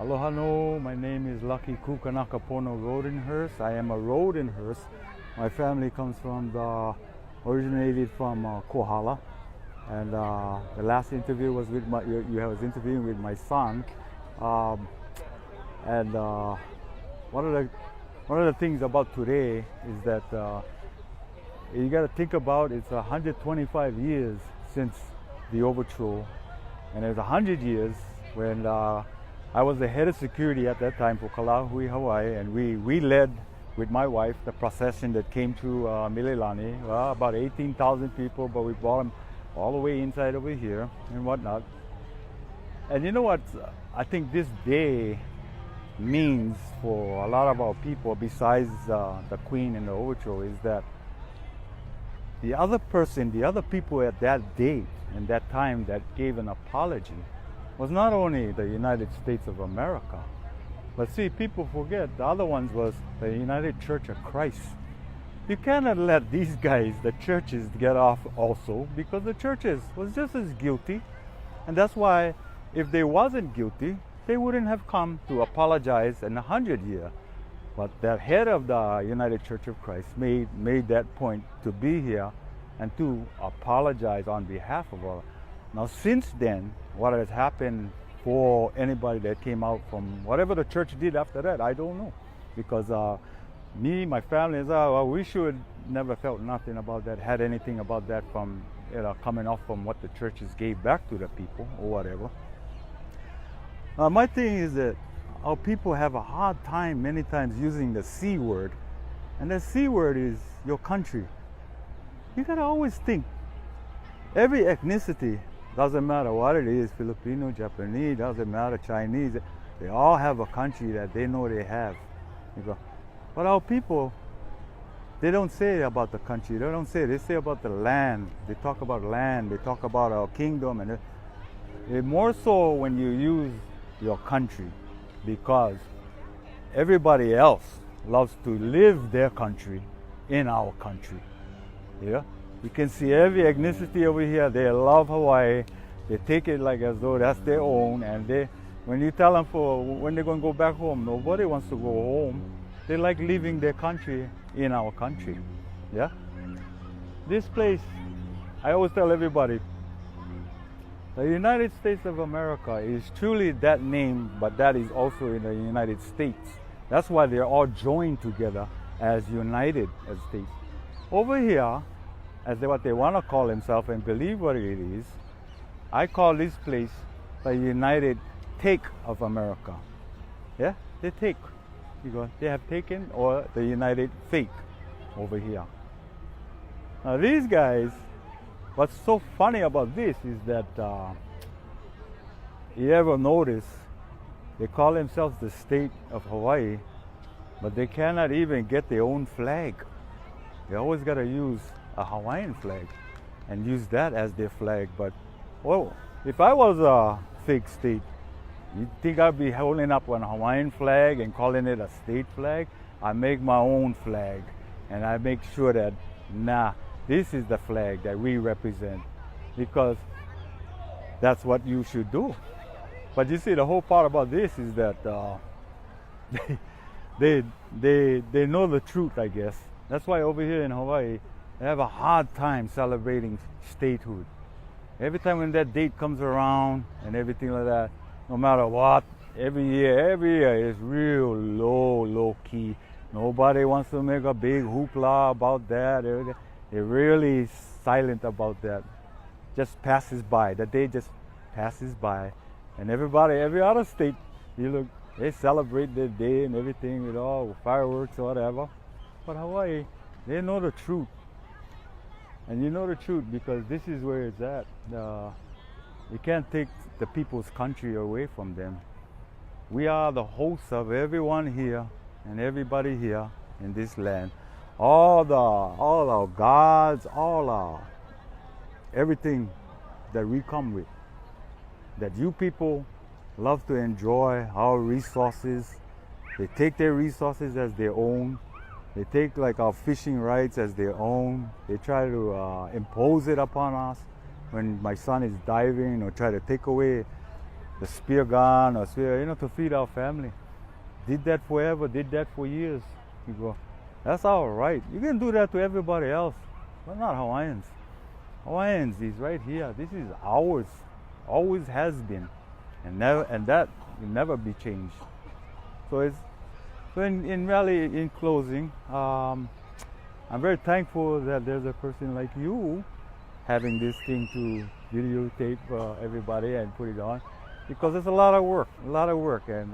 Aloha no, my name is Lakikukanakapono Rodenhurst. I am a Rodenhurst. My family comes from originated from Kohala, and the last interview was with you was interviewing with my son, and one of the things about today is that you got to think about it's 125 years since the overthrow, and it's 100 years when I was the head of security at that time for Kalahui, Hawaii, and we led with my wife the procession that came to Mililani. Well, about 18,000 people, but we brought them all the way inside over here and whatnot. And you know what I think this day means for a lot of our people, besides the Queen and the overthrow, is that the other people at that date and that time that gave an apology was not only the United States of America, but see, people forget the other ones was the United Church of Christ. You cannot let these guys, the churches, get off also, because the churches was just as guilty. And that's why if they wasn't guilty, they wouldn't have come to apologize in 100 years. But the head of the United Church of Christ made that point to be here and to apologize on behalf of all. Now since then, what has happened for anybody that came out from whatever the church did after that, I don't know. Because me, my family, we should never felt nothing about that, had anything about that from coming off from what the churches gave back to the people or whatever. My thing is that our people have a hard time many times using the C word, and the C word is your country. You gotta always think, every ethnicity, doesn't matter what it is, Filipino, Japanese, doesn't matter, Chinese, they all have a country that they know they have. But our people, they don't say about the country, they say about the land. They talk about land, they talk about our kingdom, and more so when you use your country, because everybody else loves to live their country in our country. Yeah, you can see every ethnicity over here. They love Hawaii. They take it like as though that's their own. And when you tell them for when they're going to go back home, nobody wants to go home. They like leaving their country in our country. Yeah, this place, I always tell everybody, the United States of America is truly that name, but that is also in the United States. That's why they're all joined together as United as States. Over here, as what they want to call themselves and believe what it is, I call this place the United Take of America. Yeah, they take. Because they have taken, or the United Fake over here. Now these guys, what's so funny about this is that you ever notice they call themselves the state of Hawaii, but they cannot even get their own flag. They always got to use a Hawaiian flag and use that as their flag. But well, if I was a fake state, you think I'd be holding up an Hawaiian flag and calling it a state flag? I make my own flag, and I make sure that this is the flag that we represent, because that's what you should do. But you see, the whole part about this is that they know the truth, I guess. That's why over here in Hawaii, they have a hard time celebrating statehood. Every time when that date comes around and everything like that, no matter what, every year is real low key. Nobody wants to make a big hoopla about that. They're really silent about that. Just passes by. The day just passes by. And every other state, they celebrate their day and everything with all fireworks or whatever. But Hawaii, they know the truth. And you know the truth because this is where it's at. You can't take the people's country away from them. We are the hosts of everyone here and everybody here in this land. All our gods, everything that we come with, that you people love to enjoy, our resources. They take their resources as their own. They take like our fishing rights as their own. They try to impose it upon us. When my son is diving, or try to take away the spear gun or spear, to feed our family. Did that forever, did that for years. You go, that's our right. You can do that to everybody else, but not Hawaiians. Hawaiians is right here. This is ours. Always has been. And that will never be changed. So in closing, I'm very thankful that there's a person like you having this thing to videotape everybody and put it on, because it's a lot of work, and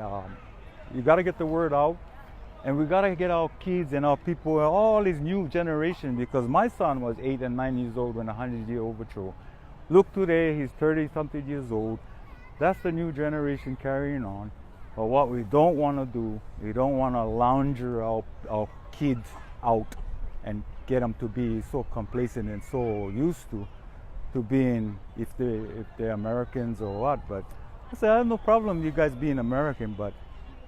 you got to get the word out, and we got to get our kids and our people, all this new generation, because my son was 8 and 9 years old when the 100-year overthrow. Look today, he's 30-something years old. That's the new generation carrying on. But what we don't want to do, we don't want to lounger our kids out and get them to be so complacent and so used to being, if they're Americans or what. But I say, I have no problem you guys being American, but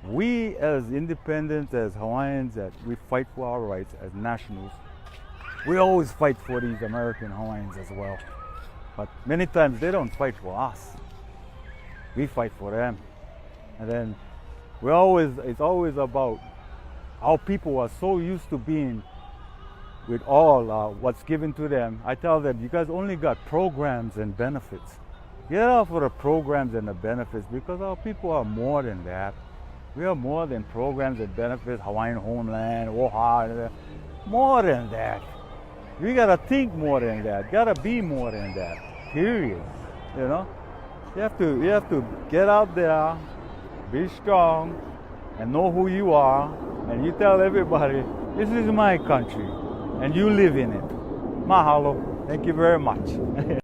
we as independents, as Hawaiians, that we fight for our rights as nationals. We always fight for these American Hawaiians as well. But many times they don't fight for us. We fight for them. And then it's always about our people are so used to being with all what's given to them. I tell them, you guys only got programs and benefits. Get off of the programs and the benefits, because our people are more than that. We are more than programs and benefits, Hawaiian homeland, OHA, more than that. We gotta think more than that, gotta be more than that, period. You have to get out there, be strong, and know who you are, and you tell everybody, this is my country, and you live in it. Mahalo. Thank you very much.